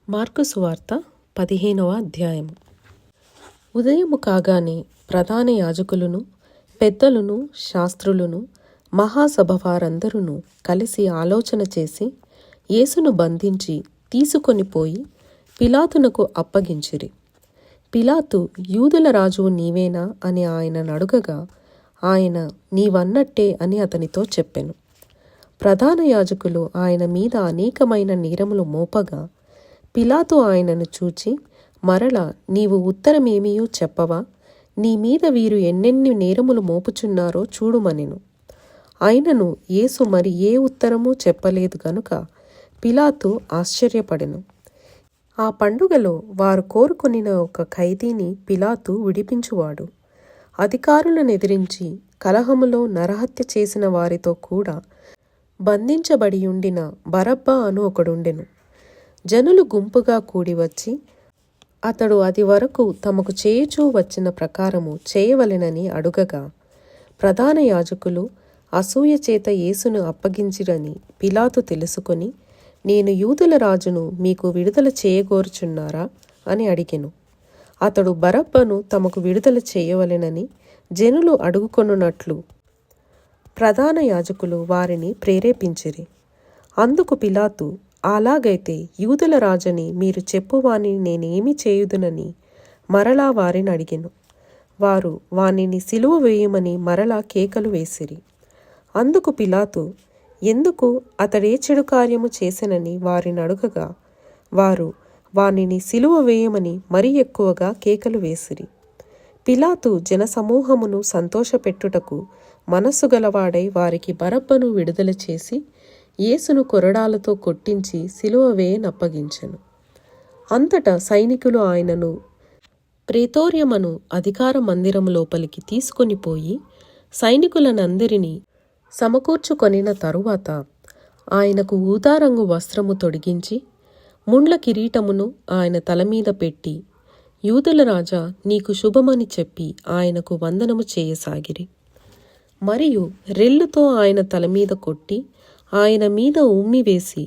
Mark సువార్త 15వ అధ్యాయము. ఉదయము కాగానే ప్రధాన యాజకులను, పెద్దలను, శాస్త్రులను, మహాసభ వారందరూ కలిసి ఆలోచన చేసి యేసును బంధించి తీసుకొని పోయి పిలాతునకు అప్పగించిరి. పిలాతు, యూదుల రాజువు నీవేనా అని ఆయనను అడుగగా, ఆయన నీవన్నట్టే అని అతనితో చెప్పెను. ప్రధాన యాజకులు ఆయన మీద అనేకమైన నేరములు మోపగా, పిలాతు ఆయనను చూచి, మరల నీవు ఉత్తరమేమియూ చెప్పవా? నీ మీద వీరు ఎన్నెన్ని నేరములు మోపుచున్నారో చూడుమనెను. అయినను యేసు మరి ఏ ఉత్తరమూ చెప్పలేదు గనుక పిలాతు ఆశ్చర్యపడెను. ఆ పండుగలో వారు కోరుకొనిన ఒక ఖైదీని పిలాతు విడిపించువాడు. అధికారులను ఎదిరించి కలహములో నరహత్య చేసిన వారితో కూడా బంధించబడియుండిన బరబ్బా అను ఒకడుండెను. జనులు గుంపుగా కూడి వచ్చి, అతడు అది వరకు తమకు చేయుచూ వచ్చిన ప్రకారము చేయవలెనని అడుగగా, ప్రధాన యాజకులు అసూయ చేత యేసును అప్పగించిరని పిలాతు తెలుసుకొని, నేను యూదుల రాజును మీకు విడుదల చేయగోరుచున్నారా అని అడిగెను. అతడు బరబ్బను తమకు విడుదల చేయవలెనని జనులు అడుగుకొనున్నట్లు ప్రధాన యాజకులు వారిని ప్రేరేపించిరి. అందుకు పిలాతు, అలాగైతే యూదుల రాజని మీరు చెప్పువాని నేనేమి చేయుదునని మరలా వారిని అడిగెను. వారు వానిని సిలువ వేయమని మరలా కేకలు వేసిరి. అందుకు పిలాతు, ఎందుకు అతడే చెడు కార్యము చేసెనని వారిని అడుగగా, వారు వానిని సిలువ వేయమని మరీ ఎక్కువగా కేకలు వేసిరి. పిలాతు జనసమూహమును సంతోషపెట్టుటకు మనస్సు గలవాడై వారికి బరబ్బను విడుదల చేసి యేసును కొరడాలతో కొట్టించి సిలువ వేయనప్పగించెను. అంతటా సైనికులు ఆయనను ప్రేతోర్యమను అధికార మందిరము లోపలికి తీసుకొని పోయి సైనికులనందరినీ సమకూర్చుకొనిన తరువాత ఆయనకు ఊదారంగు వస్త్రము తొడిగించి ముండ్ల కిరీటమును ఆయన తలమీద పెట్టి, యూదుల రాజా నీకు శుభమని చెప్పి ఆయనకు వందనము చేయసాగిరి. మరియు రెల్లుతో ఆయన తలమీద కొట్టి ఆయన మీద ఉమ్మివేసి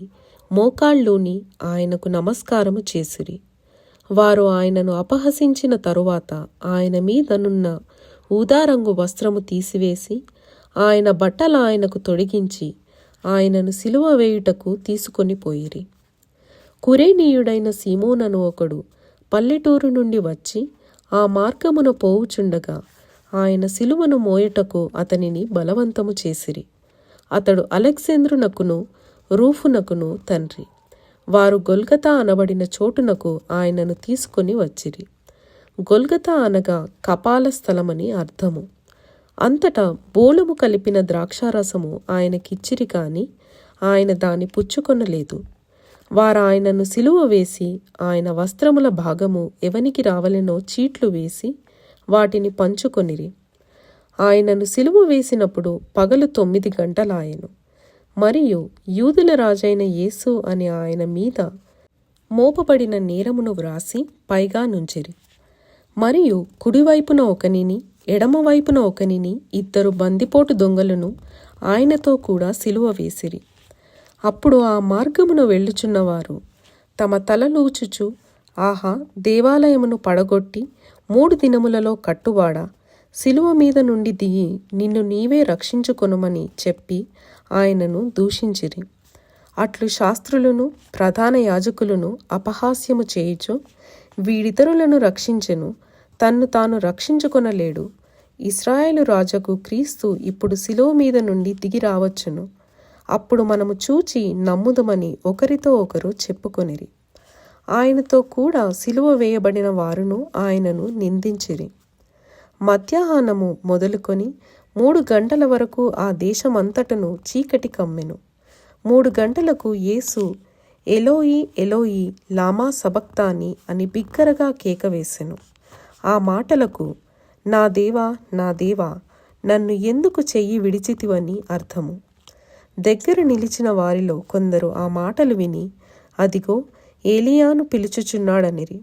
మోకాళ్ళూని ఆయనకు నమస్కారము చేసిరి. వారు ఆయనను అపహసించిన తరువాత ఆయన మీదనున్న ఊదారంగు వస్త్రము తీసివేసి ఆయన బట్టలు ఆయనకు తొడిగించి ఆయనను సిలువ వేయుటకు తీసుకొని పోయిరి. కురేనీయుడైన సీమోనను ఒకడు పల్లెటూరు నుండి వచ్చి ఆ మార్గమున పోవుచుండగా ఆయన సిలువను మోయుటకు అతనిని బలవంతము చేసిరి. అతడు అలెగ్జాంద్రునకును రూఫునకును తండ్రి. వారు గొల్గతా అనబడిన చోటునకు ఆయనను తీసుకొని వచ్చిరి. గొల్గతా అనగా కపాల స్థలమని అర్థము. అంతటా బోళము కలిపిన ద్రాక్షారసము ఆయనకిచ్చిరి కాని ఆయన దాన్ని పుచ్చుకొనలేదు. వారు ఆయనను సిలువ వేసి ఆయన వస్త్రముల భాగము ఎవనికి రావలెనో చీట్లు వేసి వాటిని పంచుకొనిరి. ఆయనను సిలువ వేసినప్పుడు పగలు 9 గంటలాయెను. మరియు యూదుల రాజైన యేసు అని ఆయన మీద మోపబడిన నేరమును వ్రాసి పైగా నుంచిరి. మరియు కుడివైపున ఒకనిని, ఎడమవైపున ఒకనిని 2 బందిపోటు దొంగలను ఆయనతో కూడా సిలువ వేసిరి. అప్పుడు ఆ మార్గమును వెళ్ళుచున్నవారు తమ తలలూచుచు, ఆహా, దేవాలయమును పడగొట్టి 3 దినములలో కట్టువాడా, సిలువ మీద నుండి దిగి నిన్ను నీవే రక్షించుకొనుమని చెప్పి ఆయనను దూషించిరి. అట్లు శాస్త్రులను ప్రధాన యాజకులను అపహాస్యము చేయుచు, వీడితరులను రక్షించెను, తన్ను తాను రక్షించుకొనలేడు. ఇశ్రాయేలు రాజకు క్రీస్తు ఇప్పుడు సిలువ మీద నుండి దిగి రావచ్చును. అప్పుడు మనము చూచి నమ్ముదమని ఒకరితో ఒకరు చెప్పుకొనిరి. ఆయనతో కూడా సిలువ వేయబడిన వారును ఆయనను నిందించిరి. మధ్యాహ్నము మొదలుకొని 3 గంటల వరకు ఆ దేశమంతటను చీకటి కమ్మెను. 3 గంటలకు యేసు ఎలోయి ఎలోయి లామా సబక్తాని అని బిగ్గరగా కేక వేసెను. ఆ మాటలకు నా దేవా నా దేవా నన్ను ఎందుకు చెయ్యి విడిచితివని అర్థము. దగ్గర నిలిచిన వారిలో కొందరు ఆ మాటలు విని, అదిగో ఏలియాను పిలుచుచున్నాడనిరి.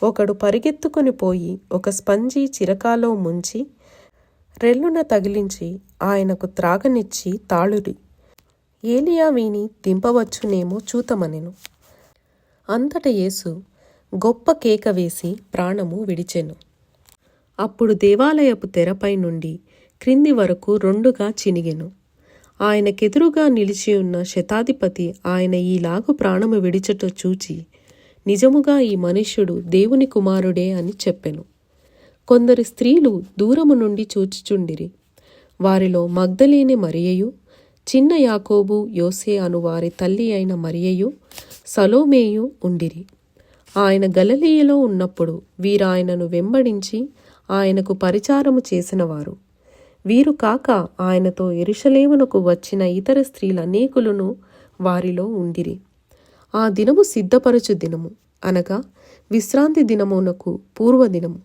ఒకడు పరిగెత్తుకొని పోయి ఒక స్పంజి చిరకాలో ముంచి రెల్లున తగిలించి ఆయనకు త్రాగనిచ్చి తాళుడి. ఏలియా వీని దింపవచ్చునేమో చూతమనెను. అంతట యేసు గొప్ప కేక వేసి ప్రాణము విడిచెను. అప్పుడు దేవాలయపు తెరపై నుండి క్రింది వరకు రెండుగా చినిగెను. ఆయనకెదురుగా నిలిచియున్న శతాధిపతి ఆయన ఈలాగు ప్రాణము విడిచట చూచి, నిజముగా ఈ మనుష్యుడు దేవుని కుమారుడే అని చెప్పెను. కొందరు స్త్రీలు దూరము నుండి చూచుచుండిరి. వారిలో మగ్దలేనే మరియయు, చిన్న యాకోబు, యోసే అను వారి తల్లి అయిన మరియయు, సలోమేయు ఉండిరి. ఆయన గలిలయలో ఉన్నప్పుడు వీరాయనను వెంబడించి ఆయనకు పరిచారము చేసినవారు. వీరు కాక ఆయనతో యెరూషలేమునకు వచ్చిన ఇతర స్త్రీలనేకులను వారిలో ఉండిరి. ఆ దినము సిద్ధపరచు దినము, అనగా విశ్రాంతి దినమునకు పూర్వదినము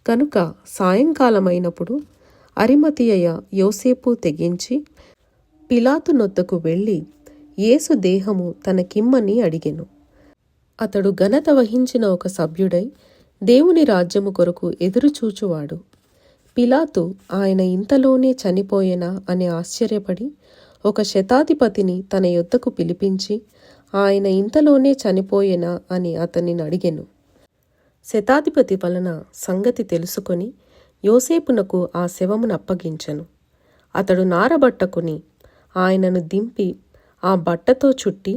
కనుక సాయంకాలమైనప్పుడు అరిమతియ యోసేపు తెగించి పిలాతు నొద్దకు వెళ్ళి యేసు దేహము తనకిమ్మని అడిగెను. అతడు ఘనత వహించిన ఒక సభ్యుడై దేవుని రాజ్యము కొరకు ఎదురుచూచువాడు. పిలాతు ఆయన ఇంతలోనే చనిపోయేనా అని ఆశ్చర్యపడి ఒక శతాధిపతిని తన యొద్దకు పిలిపించి ఆయన ఇంతలోనే చనిపోయేనా అని అతనిని అడిగెను. శతాధిపతి వలన సంగతి తెలుసుకొని యోసేపునకు ఆ శవమును అప్పగించెను. అతడు నారబట్టకుని ఆయనను దింపి ఆ బట్టతో చుట్టి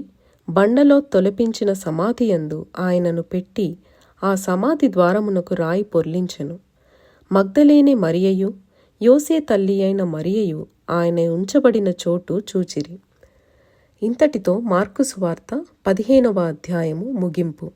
బండలో తొలపించిన సమాధియందు ఆయనను పెట్టి ఆ సమాధి ద్వారమునకు రాయి పొర్లించెను. మగ్దలేనే మరియయు, యోసే తల్లి అయిన మరియయు ఆయన ఉంచబడిన చోటు చూచిరి. ఇంతటితో మార్కు సువార్త 15వ అధ్యాయము ముగింపు.